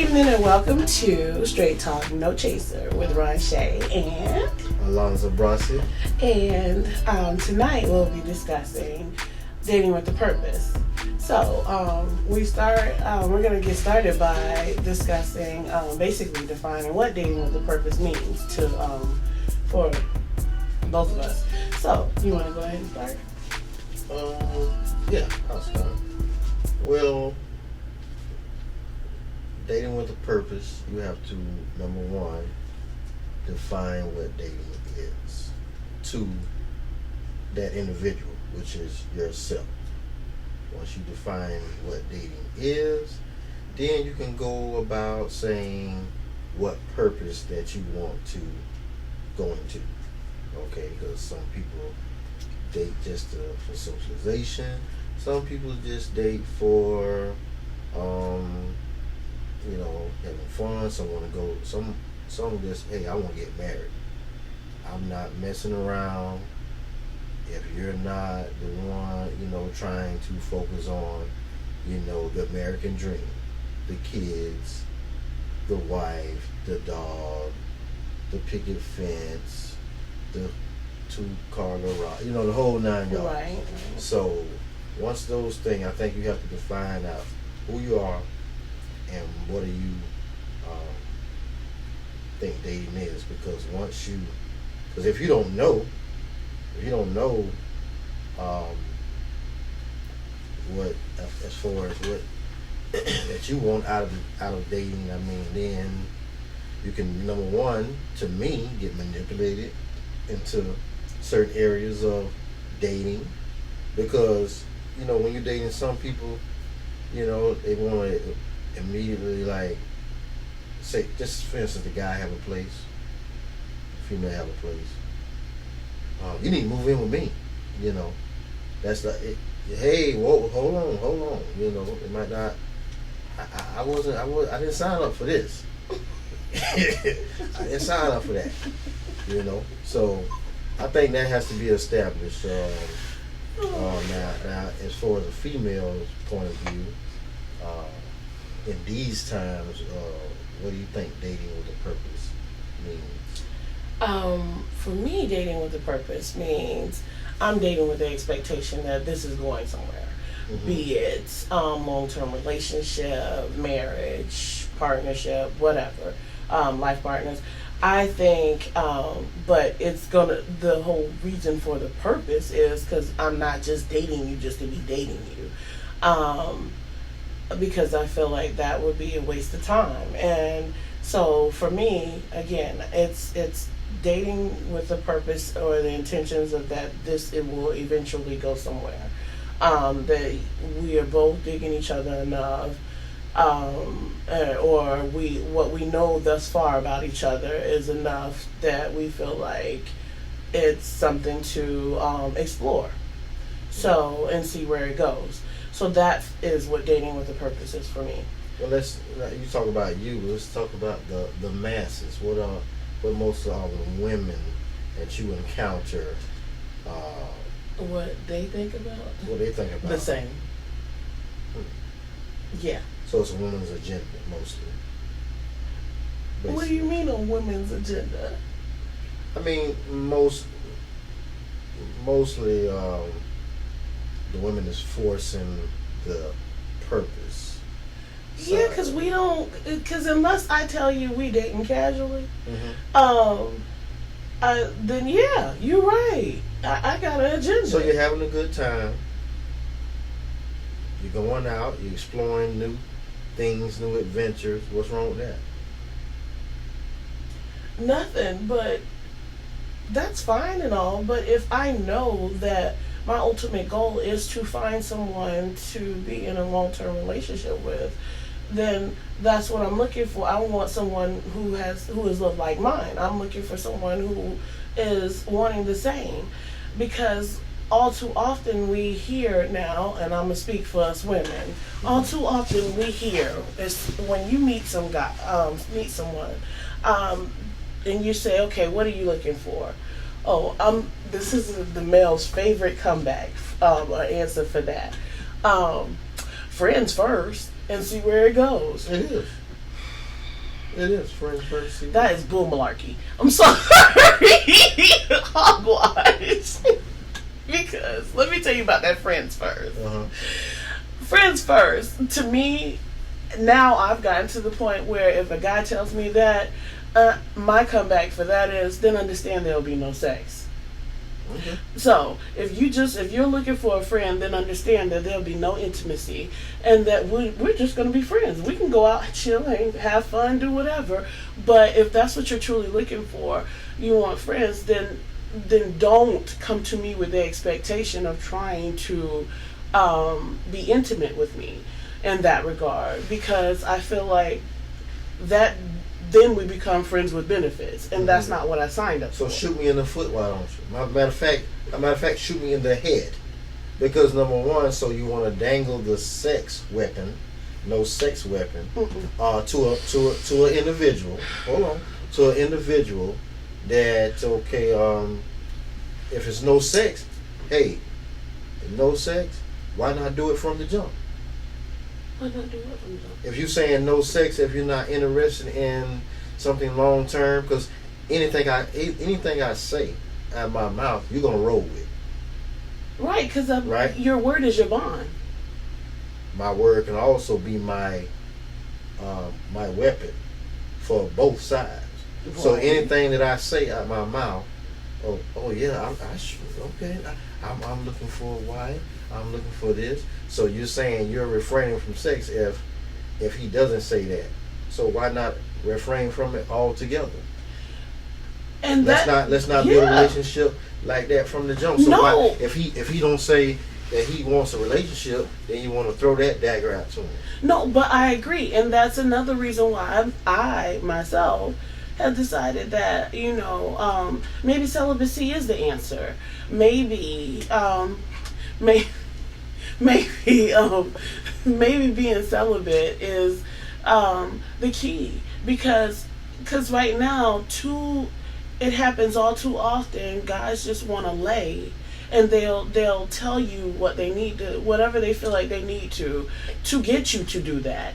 evening and welcome to Straight Talk No Chaser with RonChé and Alonza Brasi. And tonight we'll be discussing dating with a purpose. So we're going to get started by discussing, basically defining what dating with a purpose means for both of us. So you want to go ahead and start? Yeah, I'll start. Well, dating with a purpose, you have to, number one, define what dating is to that individual, which is yourself. Once you define what dating is, then you can go about saying what purpose that you want to go into. Okay, because some people date just for socialization. Some people just date for having fun. Some want to go. Some just, hey, I want to get married. I'm not messing around. If you're not the one, trying to focus on, the American dream, the kids, the wife, the dog, the picket fence, the 2-car garage, the whole 9 yards. Right. So once those things, I think you have to define out who you are and what do you think dating is. Because if you don't know what, as far as what that you want out of dating, then you can, number one, to me, get manipulated into certain areas of dating. Because when you're dating some people, they want to immediately, say, just for instance, the guy have a place, the female have a place. You need to move in with me. That's hey, whoa, hold on. It might not. I didn't sign up for this. I didn't sign up for that. So I think that has to be established. Now, as far as a female's point of view, in these times, what do you think dating with a purpose means? For me, dating with a purpose means I'm dating with the expectation that this is going somewhere. Mm-hmm. Be it long-term relationship, marriage, partnership, whatever, life partners. I think, but the whole reason for the purpose is because I'm not just dating you just to be dating you. Because I feel like that would be a waste of time. And so for me, again, it's dating with the purpose or the intentions of that it will eventually go somewhere. That we are both digging each other enough, or what we know thus far about each other is enough that we feel like it's something to explore. So, and see where it goes. So that is what dating with a purpose is for me. Well, you talk about you. Let's talk about the masses. What most of the women that you encounter, what they think about? What they think about? The same. Yeah. So it's a woman's agenda mostly. Basically. What do you mean a women's agenda? Mostly the women is forcing the purpose. So, yeah, because unless I tell you we dating casually, mm-hmm. Then yeah, you're right. I got an agenda. So you're having a good time. You're going out. You're exploring new things, new adventures. What's wrong with that? Nothing, but that's fine and all. But if I know that my ultimate goal is to find someone to be in a long-term relationship with, then that's what I'm looking for. I want someone who is loved like mine. I'm looking for someone who is wanting the same, because all too often we hear now, and I'm gonna speak for us women. All too often we hear is when you meet someone, and you say, okay, what are you looking for? Oh, this is the male's favorite comeback, answer for that. Friends first, and see where it goes. It is. It is friends first. See? That is bull malarkey. I'm sorry. Hogwash. Because let me tell you about that friends first. Friends first. To me, now I've gotten to the point where if a guy tells me that, my comeback for that is then understand there'll be no sex. Okay. So if you're looking for a friend, then understand that there'll be no intimacy, and that we're just going to be friends. We can go out, chill, have fun, do whatever. But if that's what you're truly looking for, you want friends, then don't come to me with the expectation of trying to be intimate with me in that regard, because I feel like that then we become friends with benefits, and that's not what I signed up for. So shoot me in the foot, why don't you? Matter of fact, shoot me in the head, because number one, so you want to dangle the sex weapon, no sex weapon, to an individual. Hold on, to an individual that if it's no sex, hey, no sex, why not do it from the jump? Why not do it from the jump? If you're saying no sex, if you're not interested in something long term, because anything I say out of my mouth, you're gonna roll with. Right, because right? Your word is your bond. My word can also be my my weapon for both sides. Right. So anything that I say out of my mouth, oh yeah, I'm looking for a wife. I'm looking for this. So you're saying you're refraining from sex if he doesn't say that. So why not refrain from it altogether? And let's not build a relationship like that from the jump. So why, if he don't say that he wants a relationship, then you want to throw that dagger out to him. No, but I agree, and that's another reason why I myself have decided that maybe celibacy is the answer. Maybe maybe being celibate is the key, because right now it happens all too often. Guys just want to lay, and they'll tell you what they need to, whatever they feel like they need to get you to do that.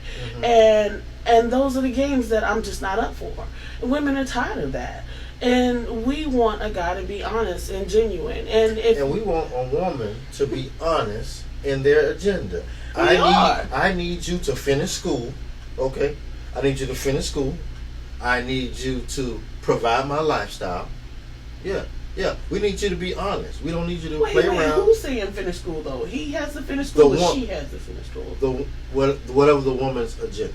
And those are the games that I'm just not up for. Women are tired of that. And we want a guy to be honest and genuine. And we want a woman to be honest in their agenda. I need you to finish school. Okay? I need you to finish school. I need you to provide my lifestyle. Yeah. We need you to be honest. We don't need you to play around. Who's saying finish school though? He has to finish school, or she has to finish school? Whatever the woman's agenda.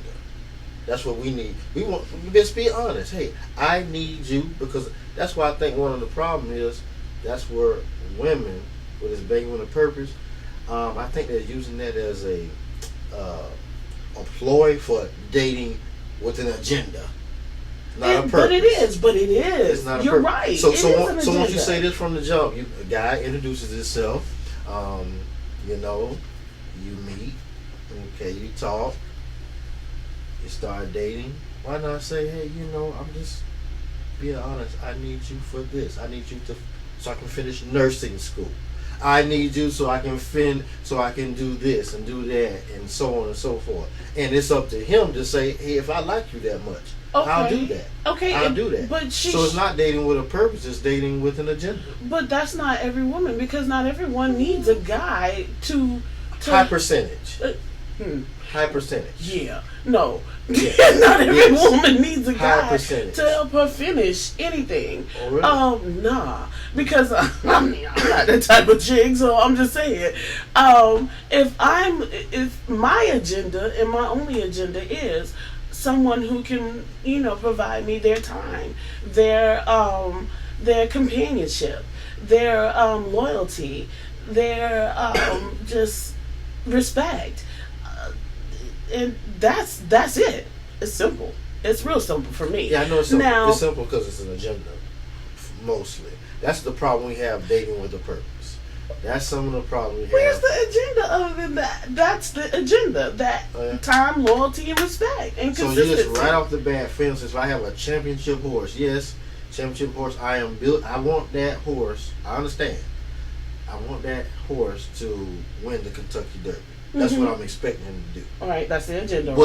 That's what we need. We want, just be honest. Hey, I need you, because that's why I think one of the problems is that's where women, with this baby with a purpose, I think they're using that as a ploy for dating with an agenda, not a purpose. But it is. It's not You're a right. So once you say this from the jump, a guy introduces himself. You meet. Okay, you talk. You start dating. Why not say, hey, I'm just being honest. I need you for this. I need you so I can finish nursing school. I need you so I can so I can do this and do that, and so on and so forth. And it's up to him to say, hey, if I like you that much, I'll do that. Okay, I'll do that. So it's not dating with a purpose, it's dating with an agenda. But that's not every woman, because not everyone needs a guy to high percentage. High percentage. Yeah. No. Yes. Not every woman needs a guy to help her finish anything. Oh, really? Nah. Because I'm not that type of chick, so I'm just saying. If my agenda and my only agenda is someone who can, provide me their time, their companionship, their loyalty, their just respect. And that's it. It's simple. It's real simple for me. Yeah, I know it's simple. Now, it's simple because it's an agenda, mostly. That's the problem we have dating with a purpose. That's some of the problem we have. Where's the agenda other than that? That's the agenda. That time, loyalty, and respect, and consistency. So you just right off the bat, for instance, if I have a championship horse, I want that horse. I understand. I want that horse to win the Kentucky Derby. That's what I'm expecting him to do. All right, that's the agenda.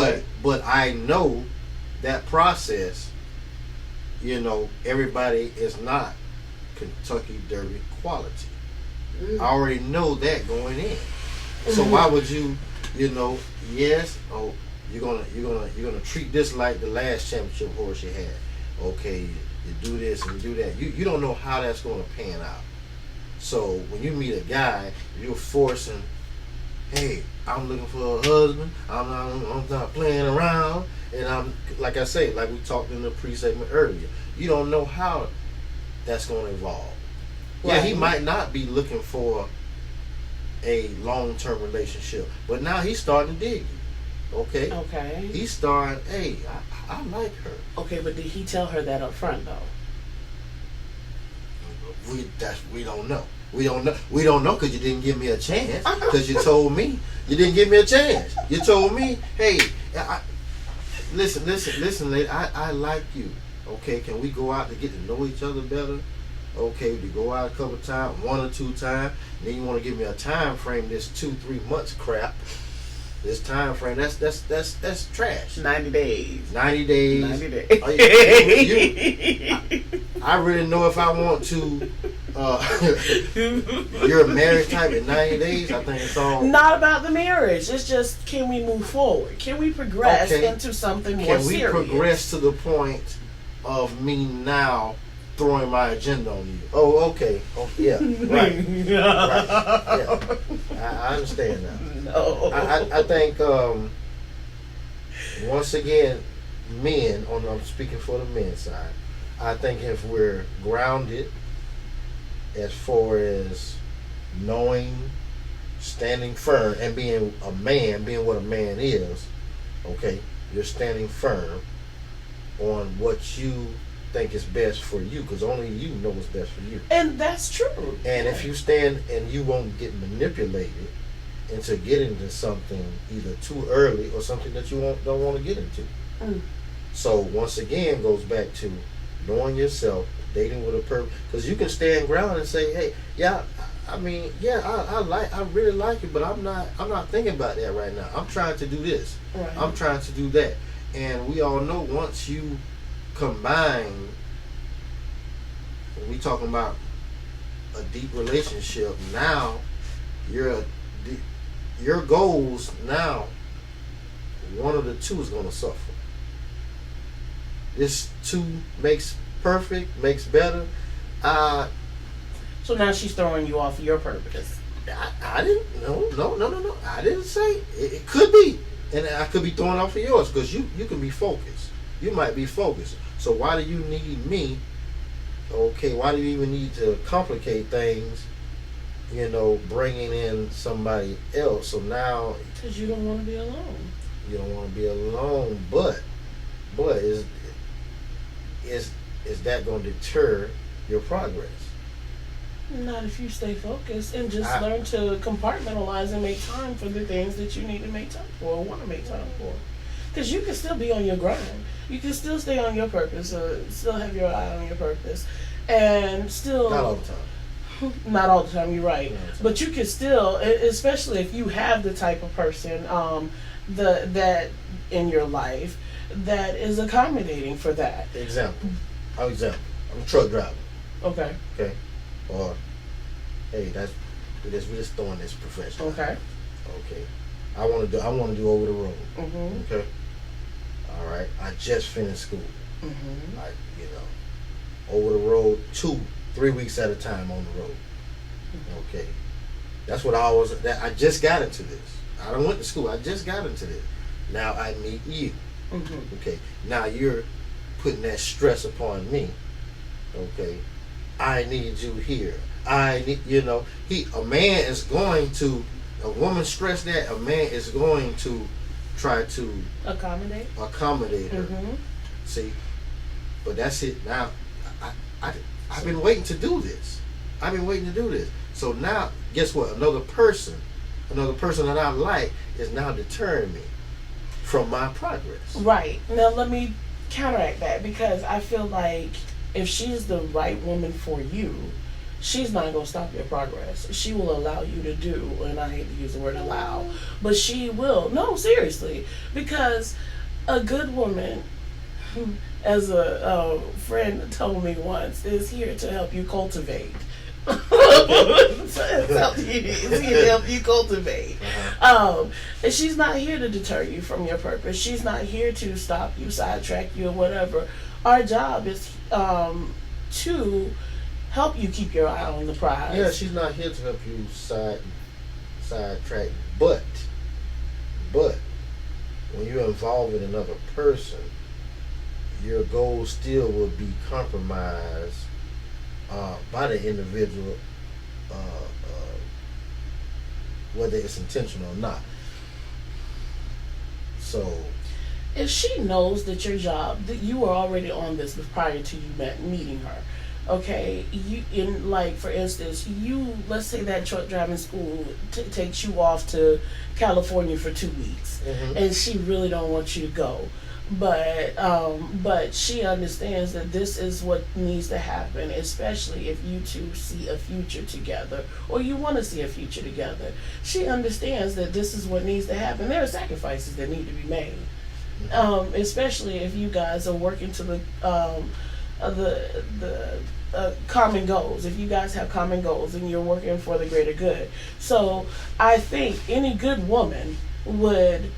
But I know that process, you know, everybody is not Kentucky Derby quality. I already know that going in. So why would you, you know, yes, oh, you're gonna treat this like the last championship horse you had. Okay, you do this and you do that. You don't know how that's gonna pan out. So when you meet a guy, you're forcing, hey, I'm looking for a husband. I'm not playing around, and I'm like I say, like we talked in the pre-segment earlier. You don't know how that's gonna evolve. Right. Yeah, he might not be looking for a long-term relationship, but now he's starting to dig you. Okay. Okay. He's starting. Hey, I like her. Okay, but did he tell her that up front though? We don't know. We don't know because you didn't give me a chance. Because you told me you didn't give me a chance. You told me, hey, listen, lady. I like you. Okay, can we go out to get to know each other better? Okay, we go out a couple times, 1 or 2 times. Then you want to give me a time frame? This 2-3 months crap. This time frame, that's trash. 90 days. 90 days. 90 days. I really know if I want to. You're a marriage type in 90 days. I think it's all. Not about the marriage. It's just, can we move forward? Can we progress into something more serious? Can we progress to the point of me now throwing my agenda on you? Oh, okay. Oh, yeah. Right. Right. Yeah. I understand now. No. I think once again, men, I'm speaking for the men's side, I think if we're grounded as far as knowing, standing firm, and being a man, being what a man is, okay, you're standing firm on what you think is best for you, because only you know what's best for you. And that's true. And if you stand and you won't get manipulated into getting into something either too early or something that you don't want to get into. So once again, goes back to knowing yourself, dating with a purpose, because you can stand ground and say, hey, yeah, I mean, yeah, I really like you, but I'm not thinking about that right now. I'm trying to do this. Right. I'm trying to do that. And we all know once you combine, when we talking about a deep relationship, now your goals now, one of the two is going to suffer. This 2 makes perfect, makes better. So now she's throwing you off your purpose. I didn't. No. I didn't say it could be, and I could be throwing off of yours because you can be focused. You might be focused. So why do you need me? Okay, why do you even need to complicate things? You know, bringing in somebody else. So now, because you don't want to be alone. You don't want to be alone, but is that going to deter your progress? Not if you stay focused and just learn to compartmentalize and make time for the things that you need to make time for or want to make time for. Because you can still be on your grind. You can still stay on your purpose, still have your eye on your purpose, and still... Not all the time. Not all the time, you're right. But you can still, especially if you have the type of person that in your life that is accommodating for that. Example. I'm a truck driver. Okay. Okay. Or, hey, we're just throwing this profession. Okay. Okay. I want to do over the road. Mm-hmm. Okay. All right. I just finished school. Mm-hmm. Like, over the road 2-3 weeks at a time on the road. Okay. That's what I just got into this. I don't went to school. I just got into this. Now I meet you. Mm-hmm. Okay. Now you're putting that stress upon me. Okay. I need you here. A man is going to, a woman stress that, a man is going to try to accommodate her. Mm-hmm. See, but that's it. Now, I've been waiting to do this. So now, guess what? Another person that I like is now deterring me from my progress. Right. Now let me counteract that, because I feel like if she's the right woman for you, she's not going to stop your progress. She will allow you to do, and I hate to use the word allow, but she will. No, seriously. Because a good woman as a friend told me once, is here to help you cultivate. It's here to help you cultivate. And she's not here to deter you from your purpose. She's not here to stop you, sidetrack you, or whatever. Our job is to help you keep your eye on the prize. Yeah, she's not here to help you sidetrack, but when you're involved with another person, your goal still will be compromised by the individual, whether it's intentional or not. So, if she knows that your job, that you were already on this prior to you meeting her, okay, you in like for instance, let's say that truck driving school takes you off to California for 2 weeks, and she really don't want you to go. But she understands that this is what needs to happen, especially if you two see a future together or you want to see a future together. She understands that this is what needs to happen. There are sacrifices that need to be made, especially if you guys are working to the common goals. If you guys have common goals and you're working for the greater good. So I think any good woman would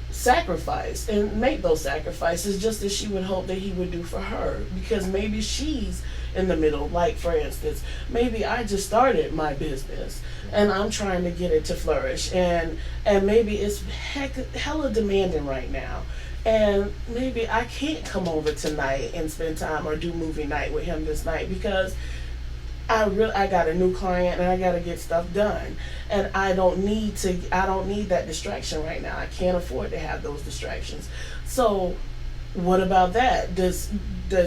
sacrifice and make those sacrifices just as she would hope that he would do for her, because maybe she's in the middle. Like for instance, maybe I just started my business and I'm trying to get it to flourish, and maybe it's hella demanding right now, and maybe I can't come over tonight and spend time or do movie night with him this night because I got a new client and I got to get stuff done, and I don't need that distraction right now. I can't afford to have those distractions. So what about that? Does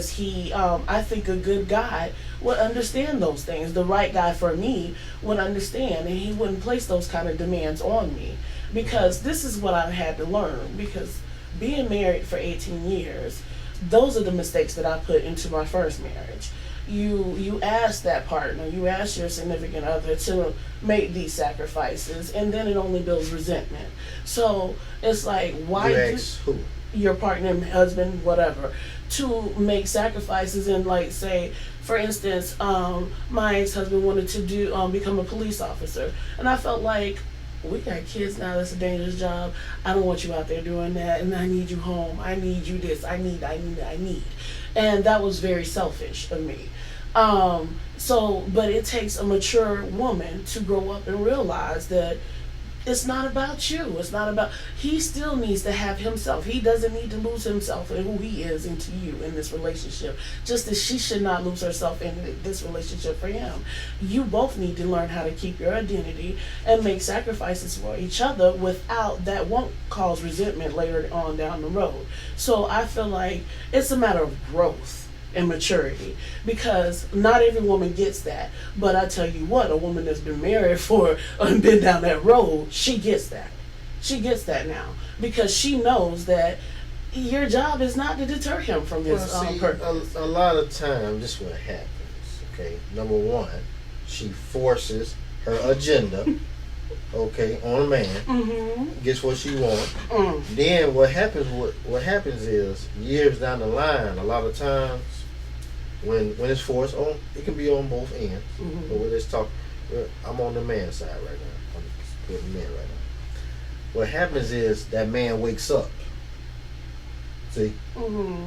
he I think a good guy would understand those things. The right guy for me would understand, and he wouldn't place those kind of demands on me, because this is what I've had to learn, because being married for 18 years, those are the mistakes that I put into my first marriage. You ask that partner, you ask your significant other to make these sacrifices, and then it only builds resentment. So it's like, why who? Your partner, husband, whatever, to make sacrifices and, like, say, for instance, my ex-husband wanted to become a police officer, and I felt like, we got kids now, that's a dangerous job, I don't want you out there doing that, and I need you home, I need you this, I need. And that was very selfish of me. But it takes a mature woman to grow up and realize that it's not about you. It's not about, he still needs to have himself. He doesn't need to lose himself and who he is into you in this relationship, just as she should not lose herself in this relationship for him. You both need to learn how to keep your identity and make sacrifices for each other without that won't cause resentment later on down the road. So I feel like it's a matter of growth and maturity, because not every woman gets that. But I tell you what, a woman that's been married for and been down that road, she gets that. She gets that now, because she knows that your job is not to deter him from his purpose. A lot of times, this is what happens. Okay, number one, she forces her agenda. Okay, on a man, gets what she wants. Then what happens? What happens is, years down the line, a lot of times, when it's forced on, it can be on both ends. But let's talk. I'm on the man side right now. I'm putting men right now. What happens is that man wakes up. See,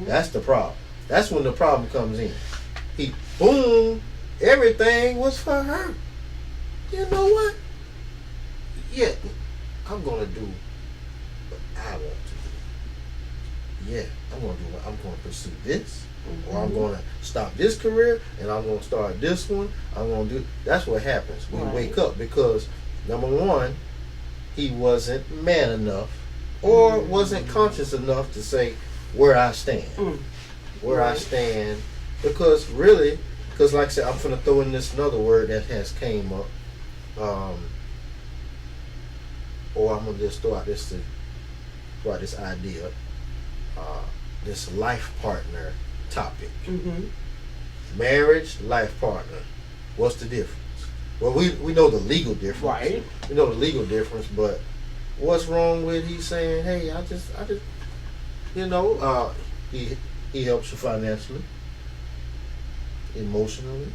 that's the problem. That's when the problem comes in. Boom, everything was for her. You know what? Yeah, I'm gonna do what I want to do. Yeah, I'm gonna pursue this. Or I'm going to stop this career and I'm going to start this one. That's what happens. We wake up because, number one, he wasn't man enough or wasn't conscious enough to say where I stand. I stand. Because really, like I said, I'm going to throw in this another word that has came up. Or I'm going to just throw out this idea. This life partner topic. Marriage, life partner. What's the difference? Well, we know the legal difference. Right. We know the legal difference, but what's wrong with he saying, hey, I just he He helps you financially, emotionally,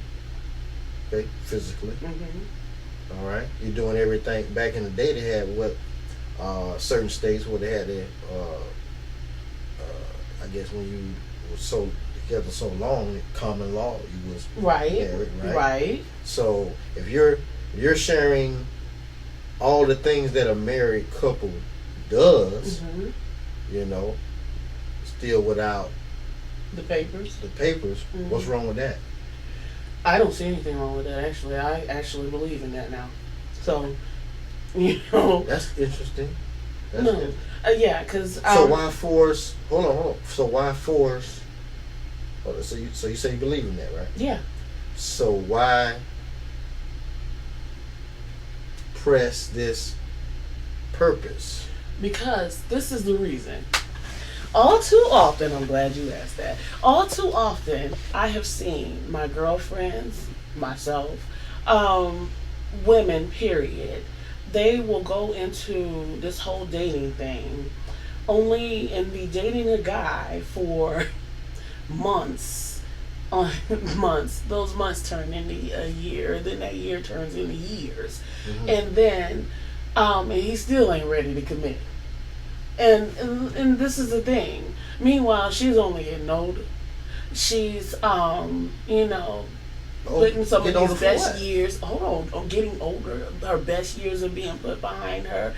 okay, physically. Mm-hmm. All right, you're doing everything. Back in the day, they had what certain states where they had their, I guess when you were so together so long, common law, you was Right. married, right? Right. So if you're sharing all the things that a married couple does, Mm-hmm. you know, still without The papers. the papers, Mm-hmm. what's wrong with that? I don't see anything wrong with that. Actually, I actually believe in that now. So, you know, That's interesting. That's no, interesting. yeah, because So why force? Hold on. So why force? So you say you believe in that, right? Yeah. So why press this purpose? Because this is the reason. All too often, I'm glad you asked that. All too often, I have seen my girlfriends, myself, women, period. They will go into this whole dating thing only and be dating a guy for months on months. Those months turn into a year, then that year turns into years. Mm-hmm. And then and he still ain't ready to commit. And this is the thing. Meanwhile, she's only getting older. She's you know, putting some of his best years. Hold on, getting older. Her best years are being put behind her.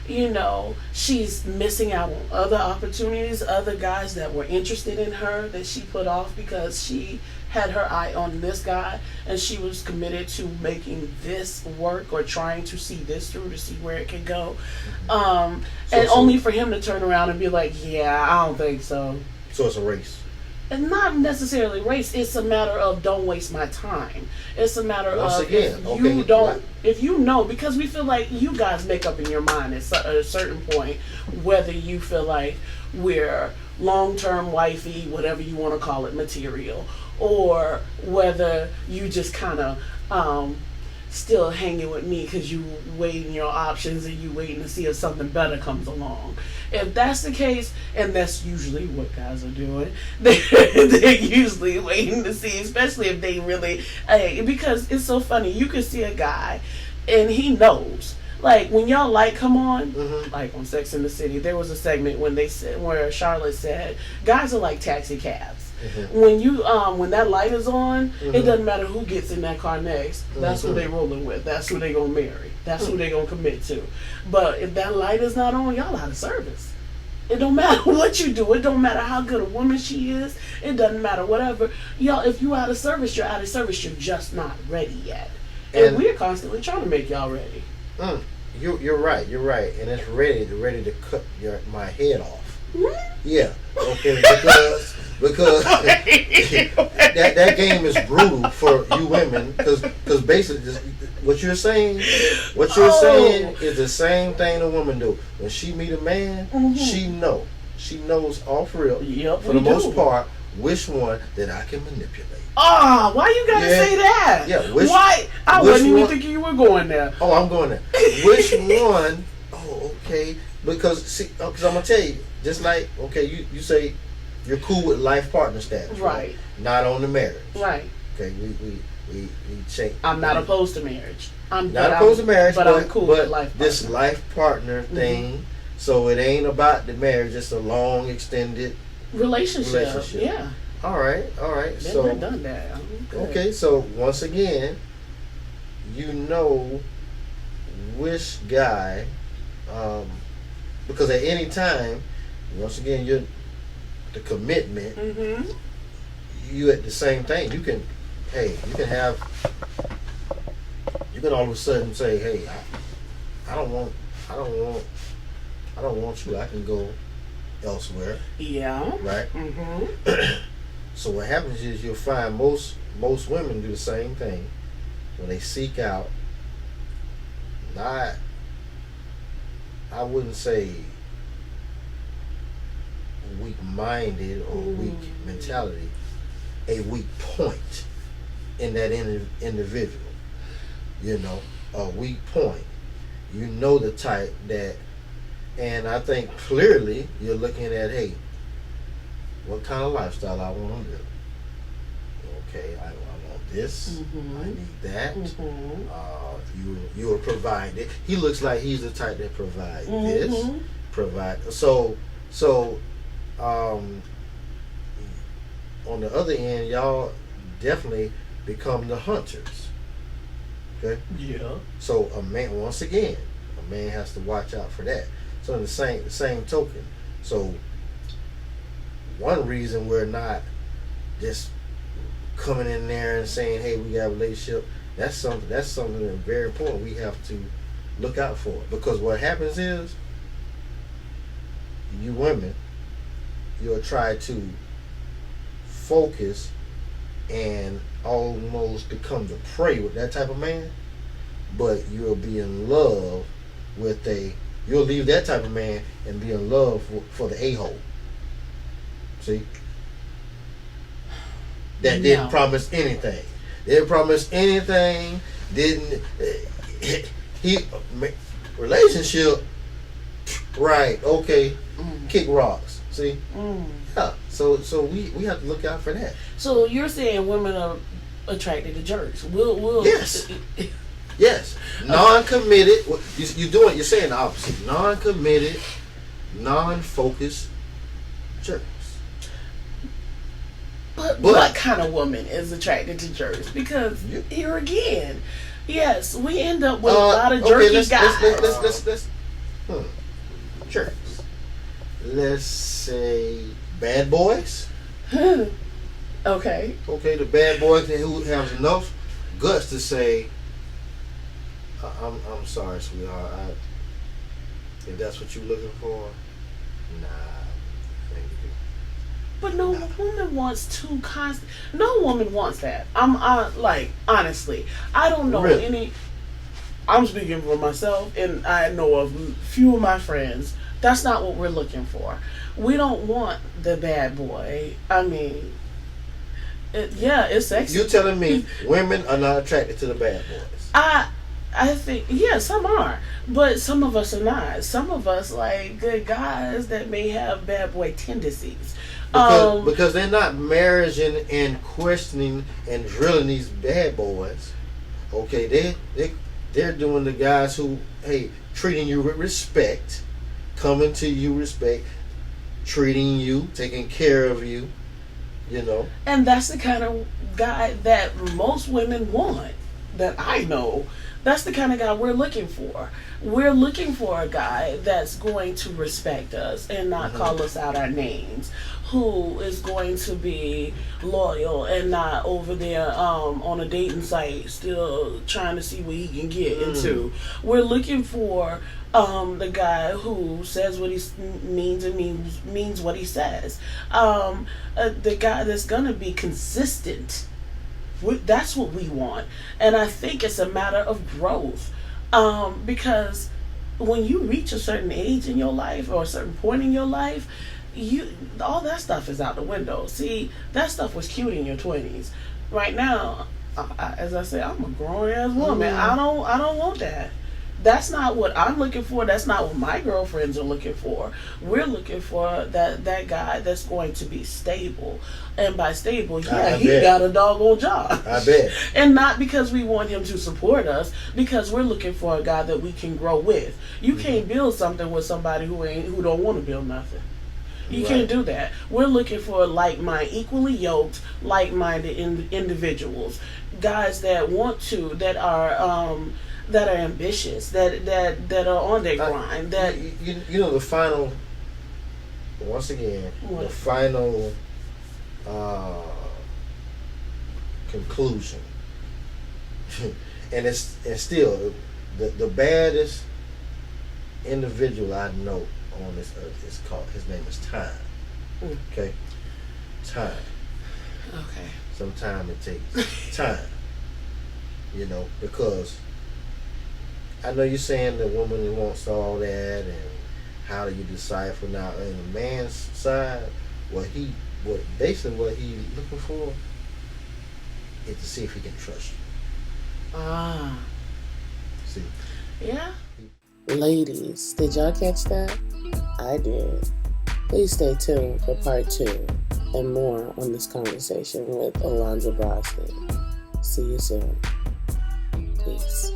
You know, she's missing out on other opportunities, other guys that were interested in her that she put off because she had her eye on this guy and she was committed to making this work or trying to see this through to see where it can go. And only for him to turn around and be like, yeah, I don't think so. So it's a race. And not necessarily race. It's a matter of don't waste my time. It's a matter of if you know, because we feel like you guys make up in your mind at a certain point whether you feel like we're long-term wifey, whatever you want to call it, material, or whether you just kind of still hanging with me because you weighing your options and you waiting to see if something better comes along. If that's the case, and that's usually what guys are doing, they're usually waiting to see, especially if they really, because it's so funny. You can see a guy and he knows. Like when y'all light come on, like on Sex and the City, there was a segment when they said, where Charlotte said, guys are like taxi cabs. When you when that light is on, it doesn't matter who gets in that car next. That's who they rolling with. That's who they gonna marry. That's who they gonna commit to. But if that light is not on, y'all out of service. It don't matter what you do. It don't matter how good a woman she is. It doesn't matter whatever. Y'all, if you out of service, you're out of service. You're just not ready yet. And we're constantly trying to make y'all ready. You're right. You're right. And it's ready to cut my head off. Yeah. Okay. Because that game is brutal for you women. Because basically, what you're saying is the same thing a woman do. When she meet a man, she knows all for real. Yep, for the most part, which one that I can manipulate. Why you gotta say that? Yeah. Why? I wasn't even thinking you were going there. Oh, I'm going there. Which one? Oh, okay. Because I'm gonna tell you, just like you say you're cool with life partner status, right? Not on the marriage, right? Okay, we check. I'm not opposed to marriage. I'm not opposed to marriage, but I'm cool with life partner. This life partner thing. So it ain't about the marriage; it's a long extended relationship. Yeah. All right. So done that. Okay, so once again, you know which guy, because at any time, once again, you're the commitment. You at the same thing. You can all of a sudden say, hey, I don't want you. I can go elsewhere. Yeah. Right. So what happens is you'll find most women do the same thing when they seek out. Not, I wouldn't say weak-minded or weak mentality, a weak point in that individual. You know, a weak point. You know the type that, and I think clearly you're looking at, hey, what kind of lifestyle I want to live. Okay, I want this. Mm-hmm. I need that. Mm-hmm. You will provide it. He looks like he's the type that provide Mm-hmm. this, provide. So on the other end, y'all definitely become the hunters. Okay. Yeah. So a man, once again, a man has to watch out for that. So in the same token, so one reason we're not just coming in there and saying, "Hey, we got a relationship," that's something that's very important. We have to look out for, because what happens is, you women, you'll try to focus and almost become the prey with that type of man, but you'll be in love with you'll leave that type of man and be in love for the a-hole. See? That didn't promise anything. Didn't promise anything. Didn't he relationship? Right? Okay. Kick rocks. See? Yeah. So we have to look out for that. So you're saying women are attracted to jerks? We'll Yes. Yes. Non-committed. You're saying the opposite. Non-committed, non-focused jerks. But what kind of woman is attracted to jerks? Because here again, yes, we end up with a lot of jerky guys. Let's jerks. Let's say bad boys. Okay. Okay, the bad boys who have enough guts to say, I'm sorry, sweetheart. If that's what you're looking for, nah. But no woman wants to no woman wants that. Like, honestly, I don't know any. I'm speaking for myself, and I know of few of my friends. That's not what we're looking for. We don't want the bad boy. I mean, it's sexy. You telling me women are not attracted to the bad boys? I think, yeah, some are, but some of us are not. Some of us like good guys that may have bad boy tendencies. Because they're not marrying and questioning and drilling these bad boys. Okay, they're doing the guys who, hey, treating you with respect, coming to you respect, treating you, taking care of you, you know. And that's the kind of guy that most women want, that I know. That's the kind of guy we're looking for. We're looking for a guy that's going to respect us and not call us out our names, who is going to be loyal and not over there on a dating site still trying to see what he can get into. We're looking for the guy who says what he means and means what he says. The guy that's going to be consistent. That's what we want. And I think it's a matter of growth. Because when you reach a certain age in your life or a certain point in your life, all that stuff is out the window. See, that stuff was cute in your 20s. Right now, as I said, I'm a grown ass woman. I don't want that. That's not what I'm looking for. That's not what my girlfriends are looking for. We're looking for that guy that's going to be stable. And by stable, he got a doggone job. I bet. And not because we want him to support us, because we're looking for a guy that we can grow with. You can't build something with somebody who don't want to build nothing. You can't do that. We're looking for equally yoked, like-minded individuals, guys that want to, that are ambitious, that are on their grind. That you know the final. Once again, the final conclusion, and it's still the baddest individual I know on this earth is called. His name is time. Okay, time. Okay. Sometimes it takes time. You know, because I know you're saying the woman wants all that, and how do you decipher now? On the man's side, what he's looking for is to see if he can trust you. See? Yeah. Ladies, did y'all catch that? I did. Please stay tuned for part 2. and more on this conversation with Alonza Brasi. See you soon. Peace.